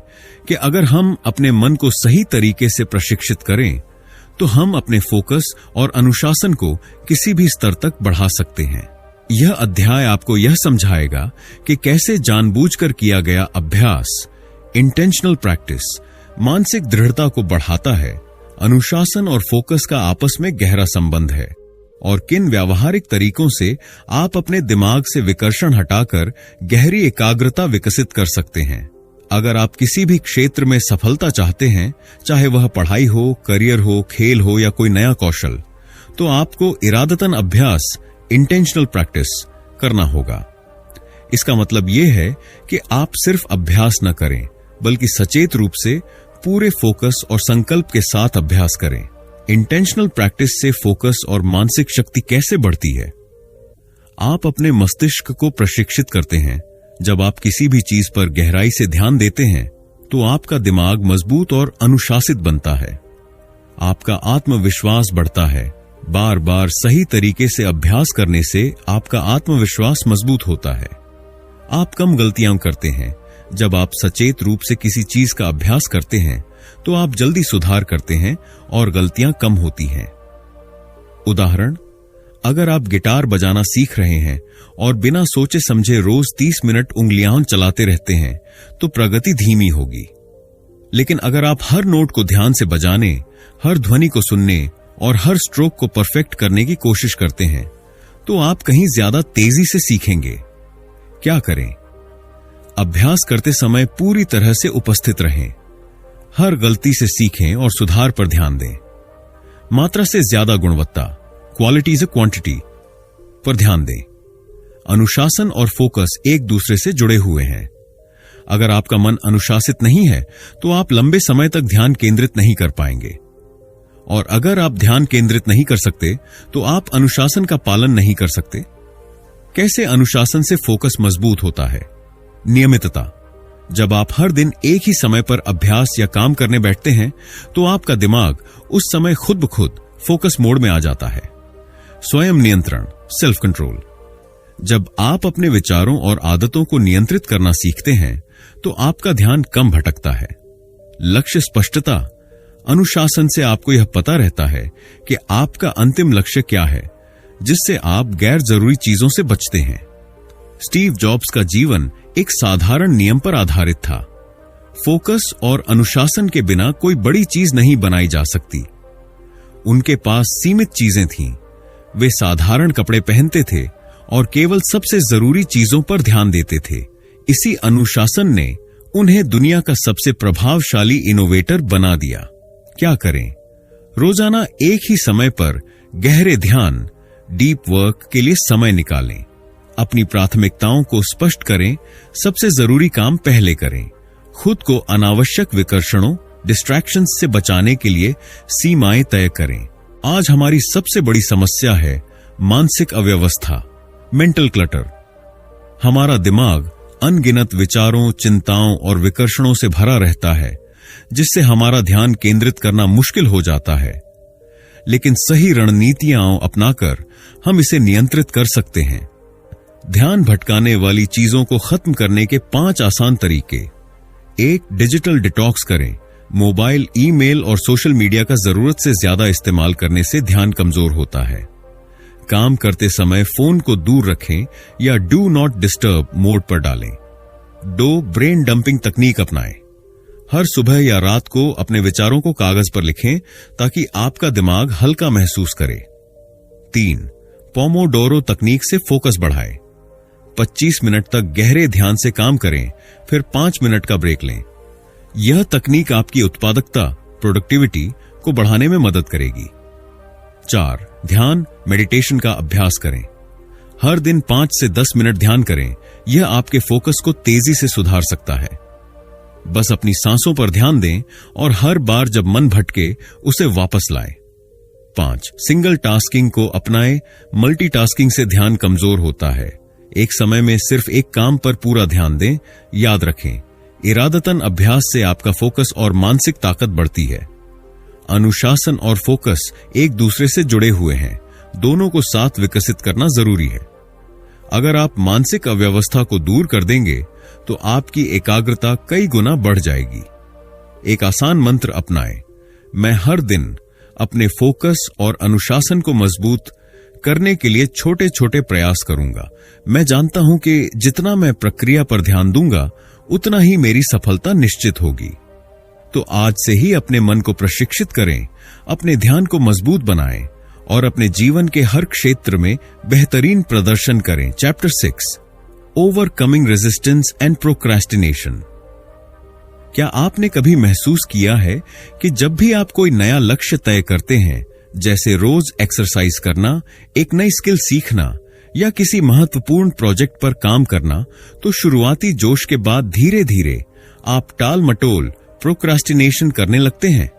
कि अगर हम अपने मन को सही तरीके से प्रशिक्षित करें तो हम अपने फोकस और अनुशासन को किसी भी स्तर तक बढ़ा सकते हैं। यह अध्याय आपको यह समझाएगा कि कैसे जानबूझकर किया गया अभ्यास, इंटेंशनल प्रैक्टिस, मानसिक दृढ़ता को बढ़ाता है। अनुशासन और फोकस का आपस में गहरा संबंध है और किन व्यावहारिक तरीकों से आप अपने दिमाग से विकर्षण हटाकर गहरी एकाग्रता विकसित कर सकते हैं। अगर आप किसी भी क्षेत्र में सफलता चाहते हैं, चाहे वह पढ़ाई हो, करियर हो, खेल हो या कोई नया कौशल, तो आपको इरादतन अभ्यास, इंटेंशनल प्रैक्टिस करना होगा। इसका मतलब यह है कि आप सिर्फ अभ्यास न करें, बल्कि सचेत रूप से पूरे फोकस और संकल्प के साथ अभ्यास करें। इंटेंशनल प्रैक्टिस से फोकस और मानसिक शक्ति कैसे बढ़ती है? आप अपने मस्तिष्क को प्रशिक्षित करते हैं। जब आप किसी भी चीज पर गहराई से ध्यान देते हैं तो आपका दिमाग मजबूत और अनुशासित बनता है। आपका आत्मविश्वास बढ़ता है। बार बार सही तरीके से अभ्यास करने से आपका आत्मविश्वास मजबूत होता है। आप कम गलतियां करते हैं। जब आप सचेत रूप से किसी चीज का अभ्यास करते हैं तो आप जल्दी सुधार करते हैं और गलतियां कम होती हैं। उदाहरण, अगर आप गिटार बजाना सीख रहे हैं और बिना सोचे समझे रोज 30 मिनट उंगलियां चलाते रहते हैं तो प्रगति धीमी होगी। लेकिन अगर आप हर नोट को ध्यान से बजाने, हर ध्वनि को सुनने और हर स्ट्रोक को परफेक्ट करने की कोशिश करते हैं, तो आप कहीं ज्यादा तेजी से सीखेंगे। क्या करें? अभ्यास करते समय पूरी तरह से उपस्थित रहें। हर गलती से सीखें और सुधार पर ध्यान दें। मात्रा से ज्यादा गुणवत्ता, क्वालिटी इज अ क्वांटिटी, पर ध्यान दें। अनुशासन और फोकस एक दूसरे से जुड़े हुए हैं। अगर आपका मन अनुशासित नहीं है तो आप लंबे समय तक ध्यान केंद्रित नहीं कर पाएंगे, और अगर आप ध्यान केंद्रित नहीं कर सकते तो आप अनुशासन का पालन नहीं कर सकते। कैसे अनुशासन से फोकस मजबूत होता है? नियमितता। जब आप हर दिन एक ही समय पर अभ्यास या काम करने बैठते हैं तो आपका दिमाग उस समय खुद ब खुद फोकस मोड में आ जाता है। स्वयं नियंत्रण, सेल्फ कंट्रोल। जब आप अपने विचारों और आदतों को नियंत्रित करना सीखते हैं तो आपका ध्यान कम भटकता है। लक्ष्य स्पष्टता। अनुशासन से आपको यह पता रहता है कि आपका अंतिम लक्ष्य क्या है, जिससे आप गैर जरूरी चीजों से बचते हैं। स्टीव जॉब्स का जीवन एक साधारण नियम पर आधारित था। फोकस और अनुशासन के बिना कोई बड़ी चीज नहीं बनाई जा सकती। उनके पास सीमित चीजें थीं। वे साधारण कपड़े पहनते थे और केवल सबसे जरूरी चीजों पर ध्यान देते थे। इसी अनुशासन ने उन्हें दुनिया का सबसे प्रभावशाली इनोवेटर बना दिया। क्या करें? रोजाना एक ही समय पर गहरे ध्यान, डीप वर्क के लिए समय निकालें। अपनी प्राथमिकताओं को स्पष्ट करें। सबसे जरूरी काम पहले करें। खुद को अनावश्यक विकर्षणों, डिस्ट्रैक्शंस से बचाने के लिए सीमाएं तय करें। आज हमारी सबसे बड़ी समस्या है मानसिक अव्यवस्था, मेंटल क्लटर। हमारा दिमाग अनगिनत विचारों, चिंताओं और विकर्षणों से भरा रहता है, जिससे हमारा ध्यान केंद्रित करना मुश्किल हो जाता है। लेकिन सही रणनीतियां अपनाकर हम इसे नियंत्रित कर सकते हैं। ध्यान भटकाने वाली चीजों को खत्म करने के 5 आसान तरीके। 1. डिजिटल डिटॉक्स करें। मोबाइल, ईमेल और सोशल मीडिया का जरूरत से ज्यादा इस्तेमाल करने से ध्यान कमजोर होता है। काम करते समय फोन को दूर रखें या डू नॉट डिस्टर्ब मोड पर डालें। 2. ब्रेन डंपिंग तकनीक अपनाएं। हर सुबह या रात को अपने विचारों को कागज पर लिखें ताकि आपका दिमाग हल्का महसूस करे। 3. पोमोडोरो तकनीक से फोकस बढ़ाएं। 25 मिनट तक गहरे ध्यान से काम करें, फिर 5 मिनट का ब्रेक लें। यह तकनीक आपकी उत्पादकता, प्रोडक्टिविटी को बढ़ाने में मदद करेगी। 4. ध्यान, मेडिटेशन का अभ्यास करें। हर दिन 5 से 10 मिनट ध्यान करें। यह आपके फोकस को तेजी से सुधार सकता है। बस अपनी सांसों पर ध्यान दें और हर बार जब मन भटके उसे वापस लाएं। 5. सिंगल टास्किंग को अपनाएं। मल्टीटास्किंग से ध्यान कमजोर होता है। एक समय में सिर्फ एक काम पर पूरा ध्यान दें। याद रखें, इरादतन अभ्यास से आपका फोकस और मानसिक ताकत बढ़ती है। अनुशासन और फोकस एक दूसरे से जुड़े हुए हैं। दोनों को साथ विकसित करना जरूरी है। अगर आप मानसिक अव्यवस्था को दूर कर देंगे तो आपकी एकाग्रता कई गुना बढ़ जाएगी। एक आसान मंत्र अपनाएं। मैं हर दिन अपने फोकस और अनुशासन को मजबूत करने के लिए छोटे छोटे प्रयास करूंगा। मैं जानता हूं कि जितना मैं प्रक्रिया पर ध्यान दूंगा उतना ही मेरी सफलता निश्चित होगी। तो आज से ही अपने मन को प्रशिक्षित करें, अपने ध्यान को मजबूत बनाएं और अपने जीवन के हर क्षेत्र में बेहतरीन प्रदर्शन करें। Chapter 6, overcoming resistance and procrastination. क्या आपने कभी महसूस किया है कि जब भी आप कोई नया लक्ष्य तय करते हैं, जैसे रोज एक्सरसाइज करना, एक नई स्किल सीखना या किसी महत्वपूर्ण प्रोजेक्ट पर काम करना, तो शुरुआती जोश के बाद धीरे धीरे आप टाल मटोल, प्रोक्रास्टिनेशन करने लगते हैं।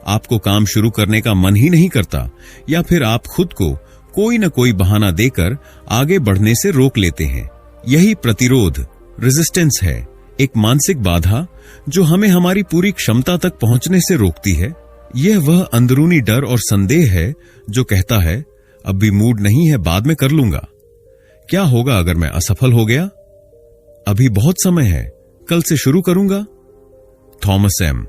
आपको काम शुरू करने का मन ही नहीं करता, या फिर आप खुद को कोई न कोई बहाना देकर आगे बढ़ने से रोक लेते हैं। यही प्रतिरोध, रेजिस्टेंस है, एक मानसिक बाधा जो हमें हमारी पूरी क्षमता तक पहुंचने से रोकती है। यह वह अंदरूनी डर और संदेह है जो कहता है अभी मूड नहीं है, बाद में कर लूंगा। क्या होगा अगर मैं असफल हो गया? अभी बहुत समय है, कल से शुरू करूंगा। थॉमस एम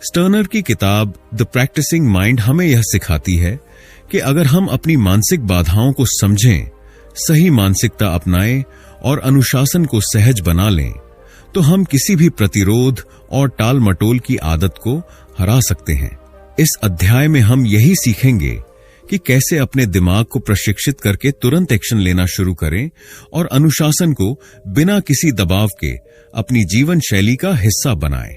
स्टर्नर की किताब द प्रैक्टिसिंग माइंड हमें यह सिखाती है कि अगर हम अपनी मानसिक बाधाओं को समझें, सही मानसिकता अपनाएं और अनुशासन को सहज बना लें, तो हम किसी भी प्रतिरोध और टाल मटोल की आदत को हरा सकते हैं। इस अध्याय में हम यही सीखेंगे कि कैसे अपने दिमाग को प्रशिक्षित करके तुरंत एक्शन लेना शुरू करें और अनुशासन को बिना किसी दबाव के अपनी जीवन शैली का हिस्सा बनाएं।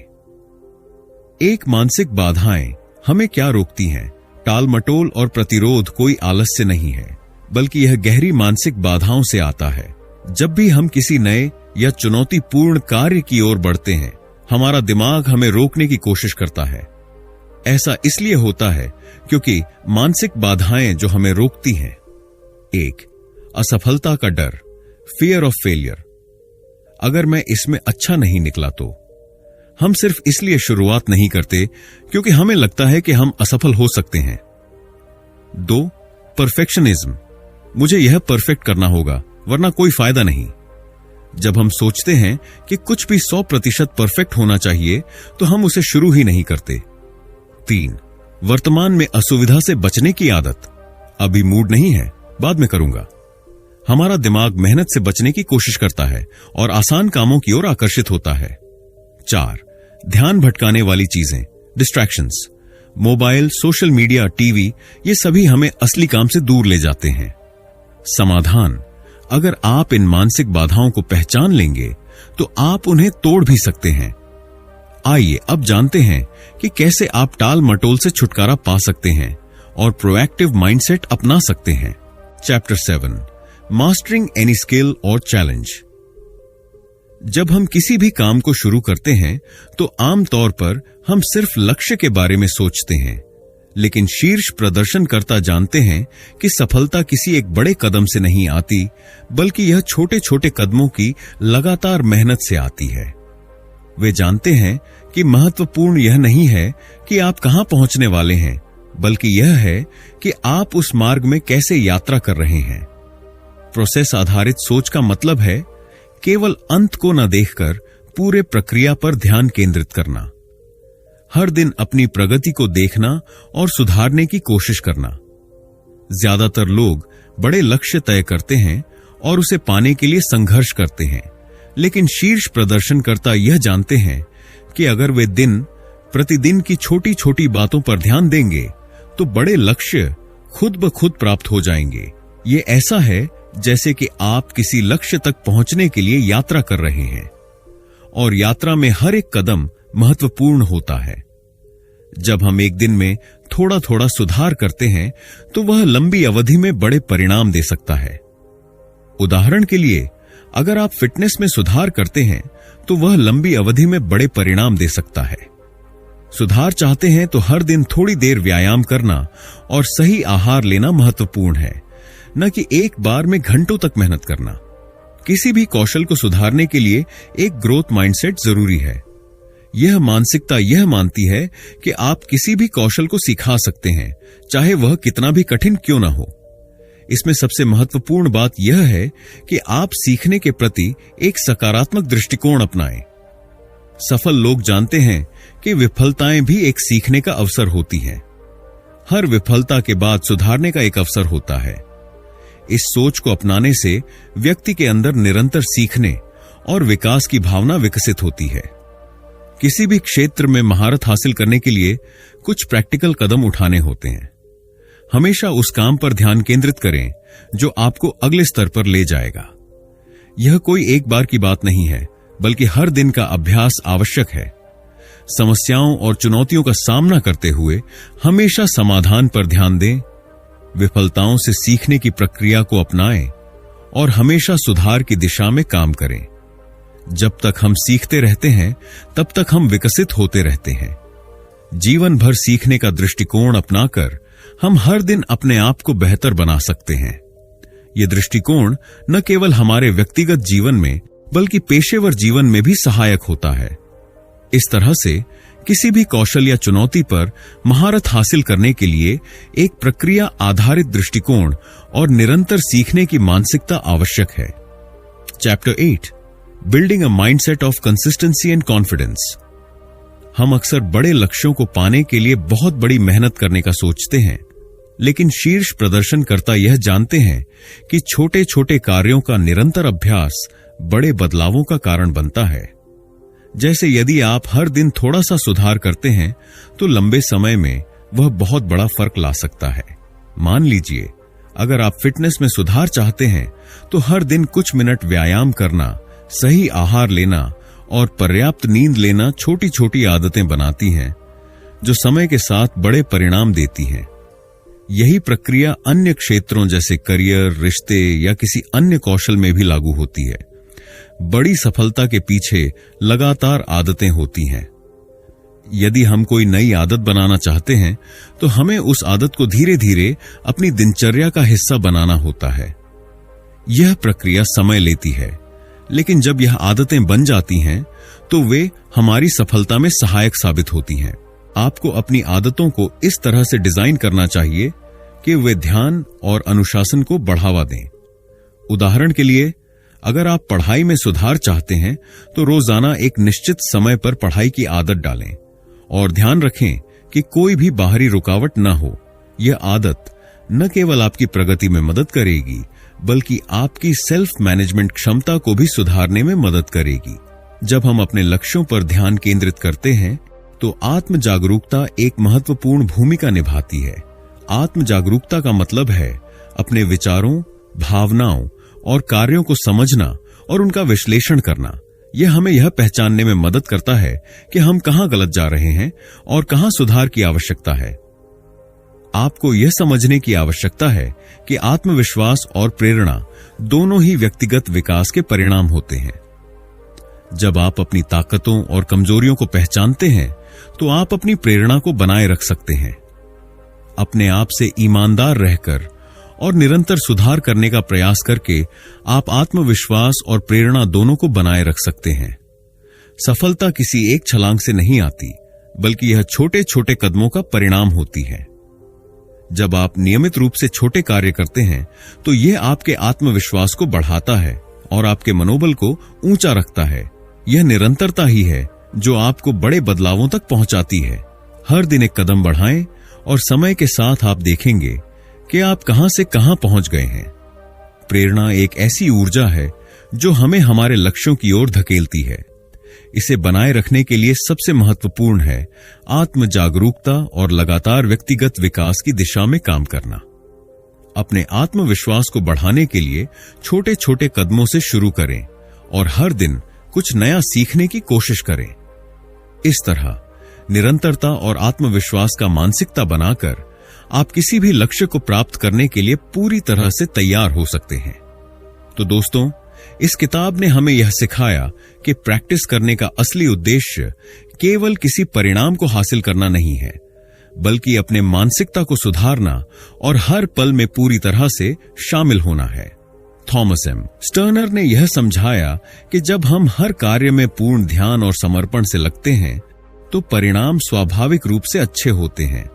एक मानसिक बाधाएं हमें क्या रोकती हैं? टाल मटोल और प्रतिरोध कोई आलस्य नहीं है, बल्कि यह गहरी मानसिक बाधाओं से आता है। जब भी हम किसी नए या चुनौतीपूर्ण कार्य की ओर बढ़ते हैं, हमारा दिमाग हमें रोकने की कोशिश करता है। ऐसा इसलिए होता है क्योंकि मानसिक बाधाएं जो हमें रोकती हैं। 1. असफलता का डर, फियर ऑफ फेलियर। अगर मैं इसमें अच्छा नहीं निकला तो हम सिर्फ इसलिए शुरुआत नहीं करते क्योंकि हमें लगता है कि हम असफल हो सकते हैं। 2. परफेक्शनिज्म। मुझे यह परफेक्ट करना होगा वरना कोई फायदा नहीं। जब हम सोचते हैं कि कुछ भी 100% परफेक्ट होना चाहिए तो हम उसे शुरू ही नहीं करते। 3. वर्तमान में असुविधा से बचने की आदत। अभी मूड नहीं है, बाद में करूंगा। हमारा दिमाग मेहनत से बचने की कोशिश करता है और आसान कामों की ओर आकर्षित होता है। 4. ध्यान भटकाने वाली चीजें, distractions. Mobile, social media, TV, ये सभी हमें असली काम से दूर ले जाते हैं। समाधान: अगर आप इन मानसिक बाधाओं को पहचान लेंगे तो आप उन्हें तोड़ भी सकते हैं। आइए अब जानते हैं कि कैसे आप टाल मटोल से छुटकारा पा सकते हैं और प्रोएक्टिव माइंडसेट अपना सकते हैं। चैप्टर 7, मास्टरिंग एनी स्किल और चैलेंज। जब हम किसी भी काम को शुरू करते हैं तो आमतौर पर हम सिर्फ लक्ष्य के बारे में सोचते हैं, लेकिन शीर्ष प्रदर्शनकर्ता जानते हैं कि सफलता किसी एक बड़े कदम से नहीं आती, बल्कि यह छोटे छोटे कदमों की लगातार मेहनत से आती है। वे जानते हैं कि महत्वपूर्ण यह नहीं है कि आप कहां पहुंचने वाले हैं, बल्कि यह है कि आप उस मार्ग में कैसे यात्रा कर रहे हैं। प्रोसेस आधारित सोच का मतलब है केवल अंत को न देखकर पूरे प्रक्रिया पर ध्यान केंद्रित करना। हर दिन अपनी प्रगति को देखना और सुधारने की कोशिश करना। ज्यादातर लोग बड़े लक्ष्य तय करते हैं और उसे पाने के लिए संघर्ष करते हैं, लेकिन शीर्ष प्रदर्शनकर्ता यह जानते हैं कि अगर वे दिन प्रतिदिन की छोटी छोटी बातों पर ध्यान देंगे तो बड़े लक्ष्य खुद ब खुद प्राप्त हो जाएंगे। ये ऐसा है जैसे कि आप किसी लक्ष्य तक पहुंचने के लिए यात्रा कर रहे हैं और यात्रा में हर एक कदम महत्वपूर्ण होता है। जब हम एक दिन में थोड़ा थोड़ा सुधार करते हैं तो वह लंबी अवधि में बड़े परिणाम दे सकता है। उदाहरण के लिए, अगर आप फिटनेस में सुधार करते हैं तो वह लंबी अवधि में बड़े परिणाम दे सकता है। सुधार चाहते हैं तो हर दिन थोड़ी देर व्यायाम करना और सही आहार लेना महत्वपूर्ण है, न कि एक बार में घंटों तक मेहनत करना। किसी भी कौशल को सुधारने के लिए एक ग्रोथ माइंडसेट जरूरी है। यह मानसिकता यह मानती है कि आप किसी भी कौशल को सिखा सकते हैं, चाहे वह कितना भी कठिन क्यों ना हो। इसमें सबसे महत्वपूर्ण बात यह है कि आप सीखने के प्रति एक सकारात्मक दृष्टिकोण अपनाएं। सफल लोग जानते हैं कि विफलताएं भी एक सीखने का अवसर होती हैं। हर विफलता के बाद सुधारने का एक अवसर होता है। इस सोच को अपनाने से व्यक्ति के अंदर निरंतर सीखने और विकास की भावना विकसित होती है। किसी भी क्षेत्र में महारत हासिल करने के लिए कुछ प्रैक्टिकल कदम उठाने होते हैं। हमेशा उस काम पर ध्यान केंद्रित करें जो आपको अगले स्तर पर ले जाएगा। यह कोई एक बार की बात नहीं है, बल्कि हर दिन का अभ्यास आवश्यक है। समस्याओं और चुनौतियों का सामना करते हुए हमेशा समाधान पर ध्यान दें, विफलताओं से सीखने की प्रक्रिया को अपनाएं और हमेशा सुधार की दिशा में काम करें। जब तक हम सीखते रहते हैं, तब तक हम विकसित होते रहते हैं। जीवन भर सीखने का दृष्टिकोण अपनाकर हम हर दिन अपने आप को बेहतर बना सकते हैं। यह दृष्टिकोण न केवल हमारे व्यक्तिगत जीवन में, बल्कि पेशेवर जीवन में भी सहायक होता है। इस तरह से किसी भी कौशल या चुनौती पर महारत हासिल करने के लिए एक प्रक्रिया आधारित दृष्टिकोण और निरंतर सीखने की मानसिकता आवश्यक है। Chapter 8, building a mindset of consistency and confidence. हम अक्सर बड़े लक्ष्यों को पाने के लिए बहुत बड़ी मेहनत करने का सोचते हैं, लेकिन शीर्ष प्रदर्शनकर्ता यह जानते हैं कि छोटे छोटे कार्यों का निरंतर अभ्यास बड़े बदलावों का कारण बनता है। जैसे यदि आप हर दिन थोड़ा सा सुधार करते हैं तो लंबे समय में वह बहुत बड़ा फर्क ला सकता है। मान लीजिए, अगर आप फिटनेस में सुधार चाहते हैं तो हर दिन कुछ मिनट व्यायाम करना, सही आहार लेना और पर्याप्त नींद लेना छोटी छोटी आदतें बनाती हैं जो समय के साथ बड़े परिणाम देती हैं। यही प्रक्रिया अन्य क्षेत्रों जैसे करियर, रिश्ते या किसी अन्य कौशल में भी लागू होती है। बड़ी सफलता के पीछे लगातार आदतें होती हैं। यदि हम कोई नई आदत बनाना चाहते हैं तो हमें उस आदत को धीरे धीरे अपनी दिनचर्या का हिस्सा बनाना होता है। यह प्रक्रिया समय लेती है, लेकिन जब यह आदतें बन जाती हैं तो वे हमारी सफलता में सहायक साबित होती हैं। आपको अपनी आदतों को इस तरह से डिजाइन करना चाहिए कि वे ध्यान और अनुशासन को बढ़ावा दें। उदाहरण के लिए, अगर आप पढ़ाई में सुधार चाहते हैं तो रोजाना एक निश्चित समय पर पढ़ाई की आदत डालें और ध्यान रखें कि कोई भी बाहरी रुकावट न हो। यह आदत न केवल आपकी प्रगति में मदद करेगी बल्कि आपकी सेल्फ मैनेजमेंट क्षमता को भी सुधारने में मदद करेगी। जब हम अपने लक्ष्यों पर ध्यान केंद्रित करते हैं तो आत्म जागरूकता एक महत्वपूर्ण भूमिका निभाती है। आत्म जागरूकता का मतलब है अपने विचारों, भावनाओं और कार्यों को समझना और उनका विश्लेषण करना। यह हमें यह पहचानने में मदद करता है कि हम कहां गलत जा रहे हैं और कहां सुधार की आवश्यकता है। आपको यह समझने की आवश्यकता है कि आत्मविश्वास और प्रेरणा दोनों ही व्यक्तिगत विकास के परिणाम होते हैं। जब आप अपनी ताकतों और कमजोरियों को पहचानते हैं तो आप अपनी प्रेरणा को बनाए रख सकते हैं। अपने आप से ईमानदार रहकर और निरंतर सुधार करने का प्रयास करके आप आत्मविश्वास और प्रेरणा दोनों को बनाए रख सकते हैं। सफलता किसी एक छलांग से नहीं आती, बल्कि यह छोटे छोटे कदमों का परिणाम होती है। जब आप नियमित रूप से छोटे कार्य करते हैं तो यह आपके आत्मविश्वास को बढ़ाता है और आपके मनोबल को ऊंचा रखता है। यह निरंतरता ही है जो आपको बड़े बदलावों तक पहुंचाती है। हर दिन एक कदम बढ़ाएं और समय के साथ आप देखेंगे कि आप कहां से कहां पहुंच गए हैं। प्रेरणा एक ऐसी ऊर्जा है जो हमें हमारे लक्ष्यों की ओर धकेलती है। इसे बनाए रखने के लिए सबसे महत्वपूर्ण है आत्म जागरूकता और लगातार व्यक्तिगत विकास की दिशा में काम करना। अपने आत्मविश्वास को बढ़ाने के लिए छोटे छोटे कदमों से शुरू करें और हर दिन कुछ नया सीखने की कोशिश करें। इस तरह निरंतरता और आत्मविश्वास का मानसिकता बनाकर आप किसी भी लक्ष्य को प्राप्त करने के लिए पूरी तरह से तैयार हो सकते हैं। तो दोस्तों, इस किताब ने हमें यह सिखाया कि प्रैक्टिस करने का असली उद्देश्य केवल किसी परिणाम को हासिल करना नहीं है, बल्कि अपने मानसिकता को सुधारना और हर पल में पूरी तरह से शामिल होना है। थॉमस एम स्टर्नर ने यह समझाया कि जब हम हर कार्य में पूर्ण ध्यान और समर्पण से लगते हैं तो परिणाम स्वाभाविक रूप से अच्छे होते हैं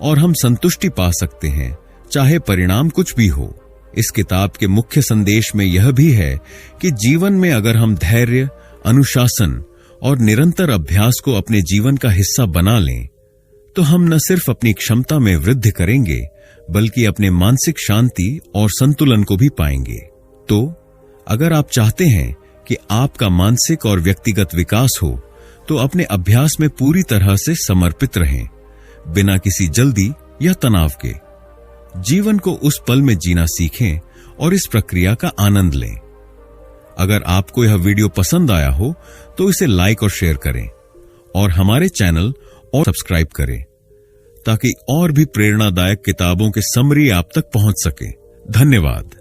और हम संतुष्टि पा सकते हैं, चाहे परिणाम कुछ भी हो। इस किताब के मुख्य संदेश में यह भी है कि जीवन में अगर हम धैर्य, अनुशासन और निरंतर अभ्यास को अपने जीवन का हिस्सा बना लें तो हम न सिर्फ अपनी क्षमता में वृद्धि करेंगे बल्कि अपने मानसिक शांति और संतुलन को भी पाएंगे। तो अगर आप चाहते हैं कि आपका मानसिक और व्यक्तिगत विकास हो तो अपने अभ्यास में पूरी तरह से समर्पित रहें, बिना किसी जल्दी या तनाव के। जीवन को उस पल में जीना सीखें और इस प्रक्रिया का आनंद लें। अगर आपको यह वीडियो पसंद आया हो तो इसे लाइक और शेयर करें और हमारे चैनल और सब्सक्राइब करें ताकि और भी प्रेरणादायक किताबों के समरी आप तक पहुंच सके। धन्यवाद।